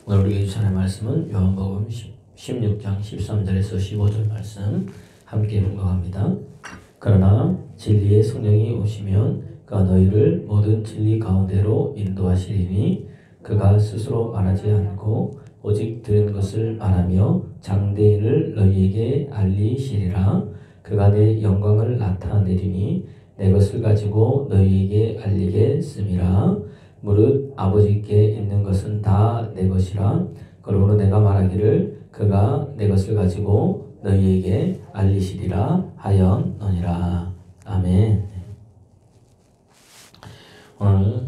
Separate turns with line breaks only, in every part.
오늘 우리가 주시는 말씀은 요한복음 16장 13절에서 15절 말씀 함께 분석합니다. 그러나 진리의 성령이 오시면 그가 너희를 모든 진리 가운데로 인도하시리니 그가 스스로 말하지 않고 오직 들은 것을 말하며 장대를 너희에게 알리시리라. 그가 내 영광을 나타내리니 내 것을 가지고 너희에게 알리겠음이라. 무릇 아버지께 있는 것은 다 내 것이라. 그러므로 내가 말하기를 그가 내 것을 가지고 너희에게 알리시리라 하였느니라. 아멘. 오늘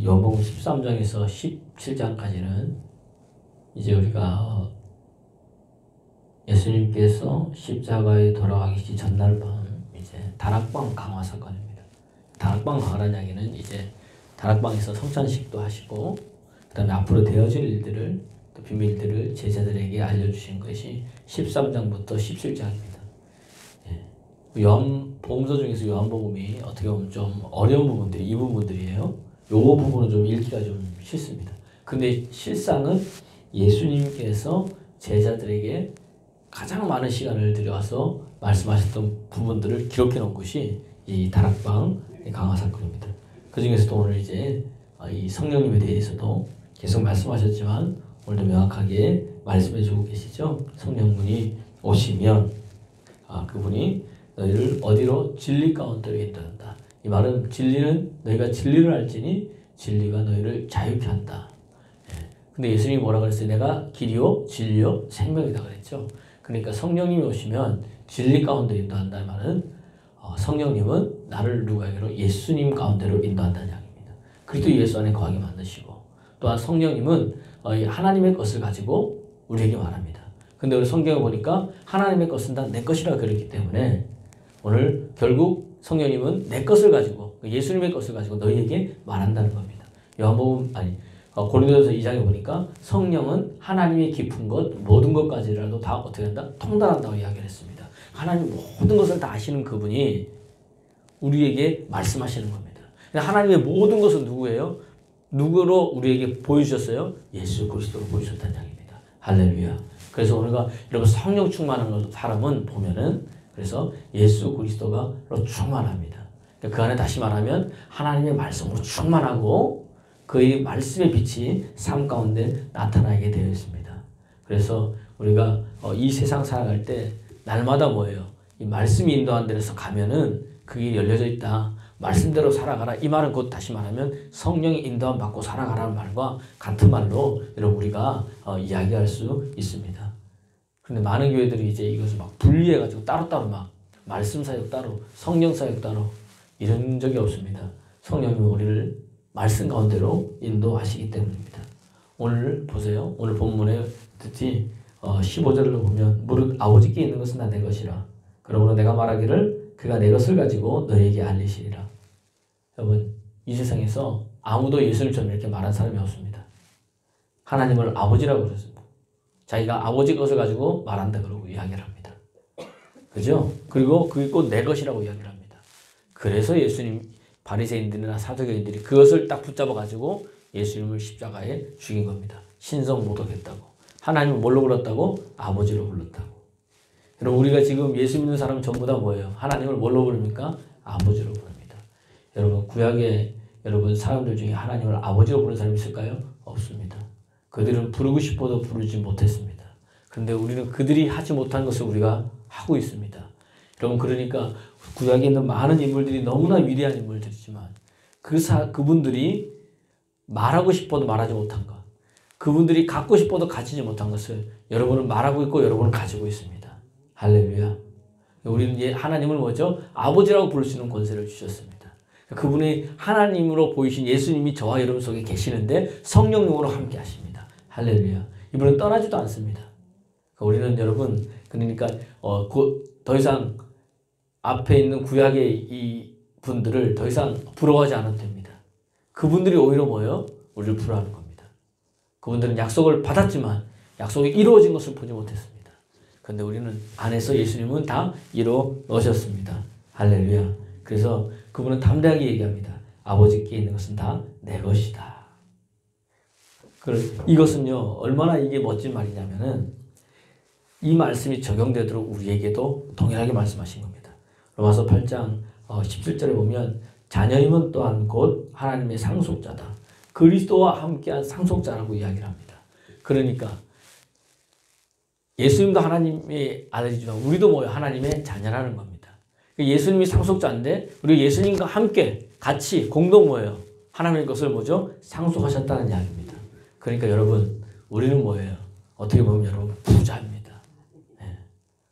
요한복음 13장에서 17장까지는 이제 우리가 예수님께서 십자가에 돌아가기 전날 밤 이제 다락방 강화 사건입니다. 다락방 강화라는 이야기는 이제 다락방에서 성찬식도 하시고 그 다음에 앞으로 되어질 일들을 또 비밀들을 제자들에게 알려주신 것이 13장부터 17장입니다. 요한복음서 중에서 요한복음이 어떻게 보면 좀 어려운 부분들이 이 부분들이에요. 요 부분은 좀 읽기가 좀 싫습니다. 근데 실상은 예수님께서 제자들에게 가장 많은 시간을 들여서 말씀하셨던 부분들을 기록해 놓은 것이 이 다락방 강화 사건입니다. 그 중에서도 오늘 이제 이 성령님에 대해서도 계속 말씀하셨지만 오늘도 명확하게 말씀해 주고 계시죠. 성령분이 오시면 그분이 너희를 어디로 진리 가운데로 인도한다. 이 말은 진리는 너희가 진리를 알지니 진리가 너희를 자유케 한다. 근데 예수님이 뭐라 그랬어요? 내가 길이요 진리요 생명이다 그랬죠. 그러니까 성령님이 오시면 진리 가운데 인도한다. 이 말은 성령님은 나를 누구에게로 예수님 가운데로 인도한다는 이야기입니다. 그리스도 예수 안에 거하게 만드시고 또한 성령님은 하나님의 것을 가지고 우리에게 말합니다. 근데 우리 성경을 보니까 하나님의 것은 다 내 것이라 그랬기 때문에 오늘 결국 성령님은 내 것을 가지고 예수님의 것을 가지고 너희에게 말한다는 겁니다. 요한복음 고린도전서 2장에 보니까 성령은 하나님의 깊은 것 모든 것까지라도 다 어떻게 한다? 통달한다고 이야기를 했습니다. 하나님 모든 것을 다 아시는 그분이 우리에게 말씀하시는 겁니다. 하나님의 모든 것은 누구예요? 누구로 우리에게 보여주셨어요? 예수 그리스도로 보여주셨다는 이야기입니다. 할렐루야. 그래서 우리가 여러분 성령 충만한 사람은 보면은 그래서 예수 그리스도가 충만합니다. 그 안에 다시 말하면 하나님의 말씀으로 충만하고 그의 말씀의 빛이 삶 가운데 나타나게 되어 있습니다. 그래서 우리가 이 세상 살아갈 때 날마다 뭐예요? 이 말씀이 인도한 데서 가면은 그 길이 열려져 있다. 말씀대로 살아가라. 이 말은 곧 다시 말하면 성령의 인도함 받고 살아가라는 말과 같은 말로 여러분 우리가 이야기할 수 있습니다. 그런데 많은 교회들이 이제 이것을 막 분리해가지고 따로따로 막 말씀 사역 따로, 성령 사역 따로 이런 적이 없습니다. 성령님이 우리를 말씀 가운데로 인도하시기 때문입니다. 오늘 보세요. 오늘 본문에 듣지 15절을 보면 무릇 아버지께 있는 것은 다 내 것이라. 그러므로 내가 말하기를 그가 내 것을 가지고 너희에게 알리시리라. 여러분 이 세상에서 아무도 예수님처럼 이렇게 말한 사람이 없습니다. 하나님을 아버지라고 그러습니다. 자기가 아버지 것을 가지고 말한다 그러고 이야기를 합니다. 그죠? 그리고 그게 꼭 내 것이라고 이야기를 합니다. 그래서 예수님 바리새인들이나 사두개인들이 그것을 딱 붙잡아 가지고 예수님을 십자가에 죽인 겁니다. 신성 모독했다고. 하나님을 뭘로 불렀다고? 아버지로 불렀다고. 여러분 우리가 지금 예수 믿는 사람 전부 다 뭐예요? 하나님을 뭘로 부릅니까? 아버지로 부릅니다. 여러분 구약에 여러분 사람들 중에 하나님을 아버지로 부르는 사람이 있을까요? 없습니다. 그들은 부르고 싶어도 부르지 못했습니다. 그런데 우리는 그들이 하지 못한 것을 우리가 하고 있습니다. 여러분 그러니까 구약에 있는 많은 인물들이 너무나 위대한 인물들이지만 그분들이 말하고 싶어도 말하지 못한 것, 그분들이 갖고 싶어도 가지지 못한 것을 여러분은 말하고 있고 여러분은 가지고 있습니다. 할렐루야. 우리는 하나님을 뭐죠? 아버지라고 부를 수 있는 권세를 주셨습니다. 그분이 하나님으로 보이신 예수님이 저와 여러분 속에 계시는데 성령님으로 함께 하십니다. 할렐루야. 이분은 떠나지도 않습니다. 우리는 여러분 그러니까 더 이상 앞에 있는 구약의 이 분들을 더 이상 부러워하지 않아도 됩니다. 그분들이 오히려 뭐예요? 우리를 부러워하는 겁니다. 그분들은 약속을 받았지만 약속이 이루어진 것을 보지 못했습니다. 그런데 우리는 안에서 예수님은 다 이루어 놓으셨습니다. 할렐루야. 그래서 그분은 담대하게 얘기합니다. 아버지께 있는 것은 다 내 것이다. 이것은요, 얼마나 이게 멋진 말이냐면은 이 말씀이 적용되도록 우리에게도 동일하게 말씀하신 겁니다. 로마서 8장 17절에 보면 자녀임은 또한 곧 하나님의 상속자다. 그리스도와 함께한 상속자라고 이야기를 합니다. 그러니까 예수님도 하나님의 아들이지만 우리도 뭐예요? 하나님의 자녀라는 겁니다. 예수님이 상속자인데 우리 예수님과 함께 같이 공동 뭐예요? 하나님의 것을 뭐죠? 상속하셨다는 이야기입니다. 그러니까 여러분 우리는 뭐예요? 어떻게 보면 여러분 부자입니다.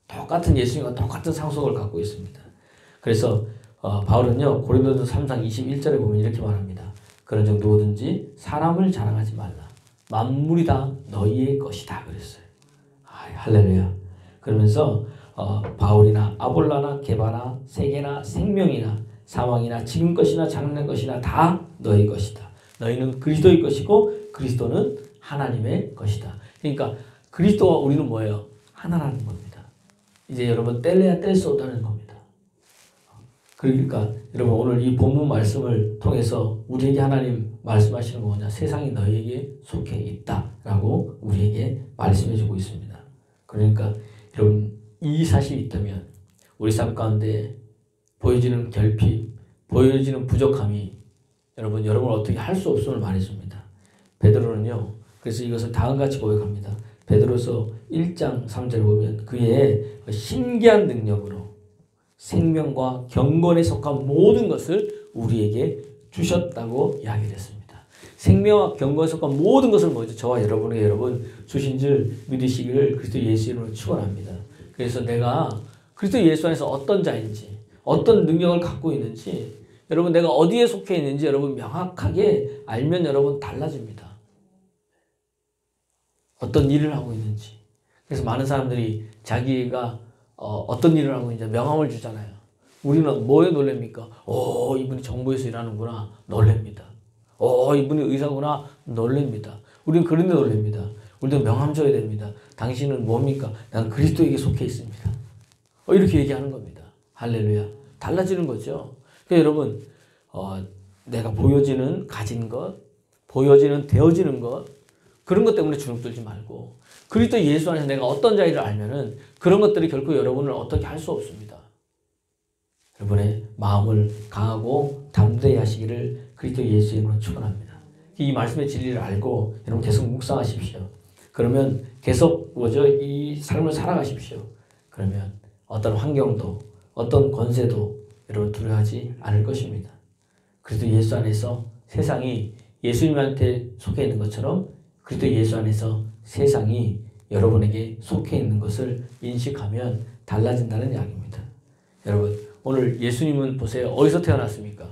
똑같은 예수님과 똑같은 상속을 갖고 있습니다. 그래서 바울은요 고린도서 3장 21절에 보면 이렇게 말합니다. 그런즉 누구든지 사람을 자랑하지 말라. 만물이 다 너희의 것이다 그랬어요. 할렐루야. 그러면서 바울이나 아볼라나 게바나 세계나 생명이나 사망이나 지금 것이나 장래 것이나 다 너희 것이다. 너희는 그리스도의 것이고 그리스도는 하나님의 것이다. 그러니까 그리스도와 우리는 뭐예요? 하나라는 겁니다. 이제 여러분 뗄래야 뗄 수 없다는 겁니다. 그러니까 여러분 오늘 이 본문 말씀을 통해서 우리에게 하나님 말씀하시는 거 뭐냐? 세상이 너희에게 속해 있다라고 우리에게 말씀해 주고 있습니다. 그러니까 여러분 이 사실이 있다면 우리 삶 가운데 보여지는 결핍, 보여지는 부족함이 여러분을 어떻게 할 수 없음을 말해줍니다. 베드로는요. 그래서 이것을 다음과 같이 고백합니다. 베드로서 1장 3절에 보면 그의 신기한 능력으로 생명과 경건에 속한 모든 것을 우리에게 주셨다고 이야기를 했습니다. 생명과 경건에 속한 모든 것을 뭐죠? 저와 여러분에게 주신 줄 믿으시기를 그리스도 예수 이름으로 축원합니다. 그래서 내가 그리스도 예수 안에서 어떤 자인지 어떤 능력을 갖고 있는지 여러분 내가 어디에 속해 있는지 여러분 명확하게 알면 여러분 달라집니다. 어떤 일을 하고 있는지. 그래서 많은 사람들이 자기가 어떤 일을 하고 있는지 명함을 주잖아요. 우리는 뭐에 놀랍니까? 이분이 정부에서 일하는구나. 놀랍니다. 이분이 의사구나. 놀랍니다. 우리는 그런 데 놀랍니다. 우리도 명함 줘야 됩니다. 당신은 뭡니까? 난 그리스도에게 속해 있습니다. 이렇게 얘기하는 겁니다. 할렐루야. 달라지는 거죠. 그러니까 여러분 내가 보여지는 가진 것, 보여지는 되어지는 것 그런 것 때문에 주눅들지 말고 그리스도 예수 안에서 내가 어떤 자리를 알면은 그런 것들이 결코 여러분을 어떻게 할 수 없습니다. 여러분의 마음을 강하고 담대히 하시기를 그리스도 예수 이름으로 축원합니다. 이 말씀의 진리를 알고 여러분 계속 묵상하십시오. 그러면 계속 이 삶을 살아가십시오. 그러면 어떤 환경도 어떤 권세도 여러분 두려워하지 않을 것입니다. 그리스도 예수 안에서 세상이 예수님한테 속해 있는 것처럼 그리스도 예수 안에서 세상이 여러분에게 속해 있는 것을 인식하면 달라진다는 이야기입니다. 여러분 오늘 예수님은 보세요. 어디서 태어났습니까?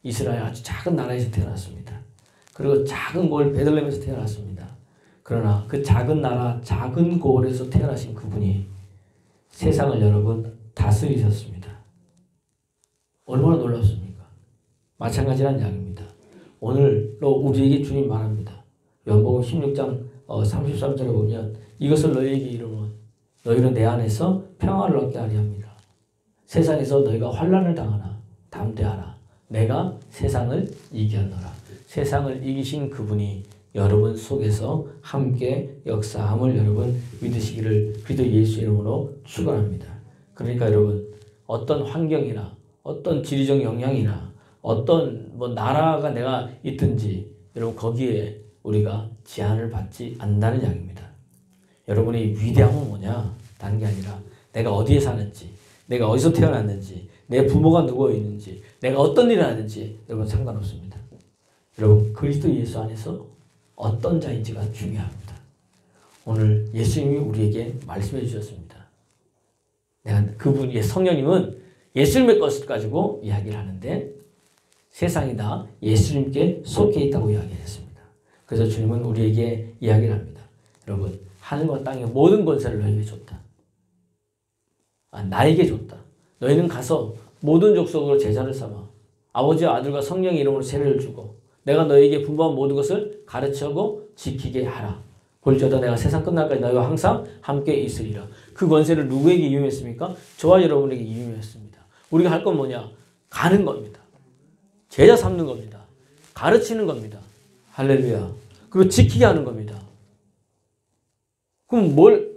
이스라엘 아주 작은 나라에서 태어났습니다. 그리고 작은 고을 베들레헴에서 태어났습니다. 그러나 그 작은 나라 작은 고을에서 태어나신 그분이 세상을 여러분 다스리셨습니다. 얼마나 놀랍습니까? 마찬가지란 이야기입니다. 오늘로 우리에게 주님 말합니다. 요한복음 16장 33절에 보면 이것을 너희에게 이르면 너희는 내 안에서 평화를 얻게 하리 합니다. 세상에서 너희가 환난을 당하나 담대하라. 내가 세상을 이겼노라. 세상을 이기신 그분이 여러분 속에서 함께 역사함을 여러분 믿으시기를 그리스도 예수 이름으로 축원합니다. 그러니까 여러분 어떤 환경이나 어떤 지리적 영향이나 어떤 나라가 내가 있든지 여러분 거기에 우리가 제한을 받지 않는다는 이야기입니다. 여러분의 위대함은 뭐냐? 다른 게 아니라 내가 어디에 사는지, 내가 어디서 태어났는지, 내 부모가 누구 있는지, 내가 어떤 일을 하는지 여러분 상관없습니다. 여러분 그리스도 예수 안에서 어떤 자인지가 중요합니다. 오늘 예수님이 우리에게 말씀해 주셨습니다. 그분의 성령님은 예수님의 것을 가지고 이야기를 하는데 세상이 다 예수님께 속해 있다고 이야기했습니다. 그래서 주님은 우리에게 이야기를 합니다. 여러분 하늘과 땅의 모든 권세를 너희에게 줬다. 나에게 줬다. 너희는 가서 모든 족속으로 제자를 삼아 아버지와 아들과 성령의 이름으로 세례를 주고 내가 너희에게 분부한 모든 것을 가르치고 지키게 하라. 볼지어다 내가 세상 끝날까지 너희와 항상 함께 있으리라. 그 권세를 누구에게 이용했습니까? 저와 여러분에게 이용했습니다. 우리가 할 건 뭐냐? 가는 겁니다. 제자 삼는 겁니다. 가르치는 겁니다. 할렐루야. 그리고 지키게 하는 겁니다. 그럼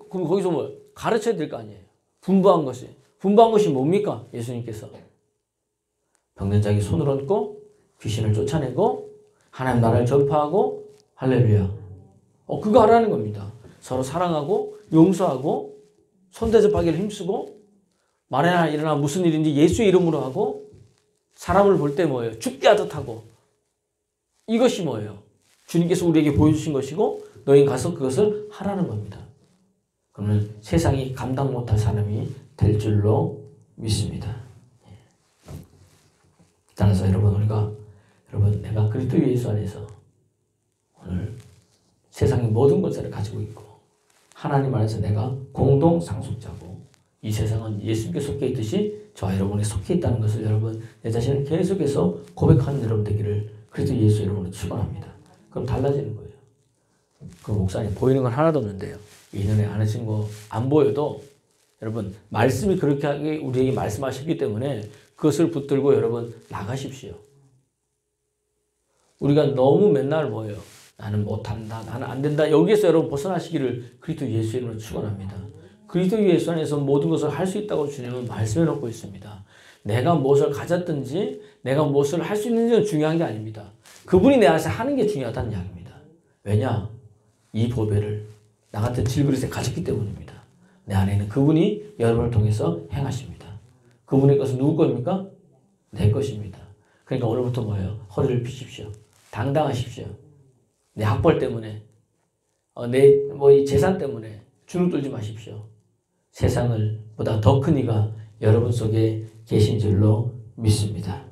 거기서 뭐 가르쳐야 될 거 아니에요. 분부한 것이 뭡니까? 예수님께서 병든 자기 손을 얹고 귀신을 쫓아내고 하나님 나라를 전파하고 할렐루야. 그거 하라는 겁니다. 서로 사랑하고 용서하고 손대접하기를 힘쓰고 만에나 일어나 무슨 일인지 예수의 이름으로 하고 사람을 볼 때 뭐예요? 죽게 하듯 하고 이것이 뭐예요? 주님께서 우리에게 보여주신 것이고 너희 가서 그것을 하라는 겁니다. 그러면 세상이 감당 못할 사람이 될 줄로 믿습니다. 따라서 여러분 내가 그리스도 예수 안에서 오늘 세상의 모든 것을 가지고 있고 하나님 안에서 내가 공동 상속자고 이 세상은 예수님께 속해 있듯이 저와 여러분에 속해 있다는 것을 여러분 내 자신을 계속해서 고백하는 여러분 되기를 그리스도 예수 이름으로 축원합니다. 그럼 달라지는 거예요. 그 목사님 보이는 건 하나도 없는데요. 이 눈에 안 하신 거 안 보여도 여러분 말씀이 그렇게 하게 우리에게 말씀하셨기 때문에 그것을 붙들고 여러분 나가십시오. 우리가 너무 맨날 뭐예요? 나는 못한다. 나는 안 된다. 여기에서 여러분 벗어나시기를 그리스도 예수 이름으로 축원합니다. 그리스도 예수 안에서 모든 것을 할 수 있다고 주님은 말씀해 놓고 있습니다. 내가 무엇을 가졌든지 내가 무엇을 할 수 있는지는 중요한 게 아닙니다. 그분이 내 안에서 하는 게 중요하다는 이야기입니다. 왜냐? 이 보배를 나 같은 질그릇에 가졌기 때문입니다. 내 안에 있는 그분이 여러분을 통해서 행하십니다. 그분의 것은 누구 겁니까? 내 것입니다. 그러니까 오늘부터 뭐예요? 허리를 펴십시오. 당당하십시오. 내 학벌 때문에 내 이 재산 때문에 주눅 들지 마십시오. 세상을 보다 더 큰 이가 여러분 속에 계신 줄로 믿습니다.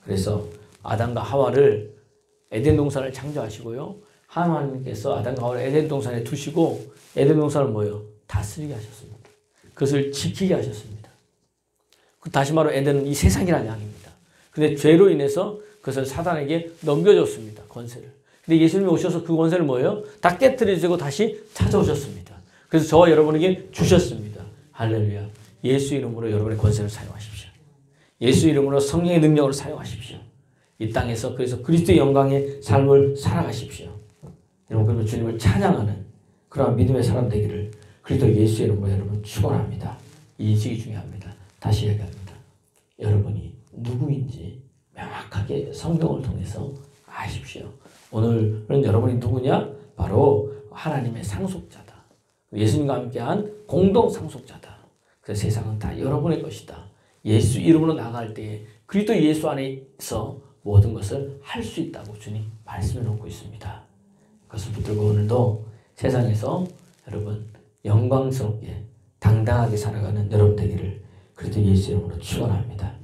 그래서 아담과 하와를 에덴 동산을 창조하시고요. 하나님께서 아담과 하와를 에덴 동산에 두시고 에덴 동산을 뭐예요? 다스리게 하셨습니다. 그것을 지키게 하셨습니다. 다시 말로 에덴은 이 세상이라는 이야기입니다. 근데 죄로 인해서 그것을 사단에게 넘겨줬습니다. 권세를. 근데 예수님이 오셔서 그 권세를 뭐예요? 다 깨트려주고 다시 찾아오셨습니다. 그래서 저와 여러분에게 주셨습니다. 할렐루야. 예수 이름으로 여러분의 권세를 사용하십시오. 예수 이름으로 성령의 능력을 사용하십시오. 이 땅에서 그래서 그리스도의 영광의 삶을 살아가십시오. 여러분 그러면 주님을 찬양하는 그러한 믿음의 사람 되기를 그리스도 예수 이름으로 여러분 축원합니다. 이 인식이 중요합니다. 다시 얘기합니다. 여러분이 누구인지 명확하게 성경을 통해서 아십시오. 오늘은 여러분이 누구냐? 바로 하나님의 상속자다. 예수님과 함께한 공동 상속자다. 그래서 세상은 다 여러분의 것이다. 예수 이름으로 나갈 때에 그리스도 예수 안에서 모든 것을 할 수 있다고 주님 말씀해 놓고 있습니다. 그것을 붙들고 오늘도 세상에서 여러분 영광스럽게 당당하게 살아가는 여러분 되기를 그리스도 예수 이름으로 축원합니다.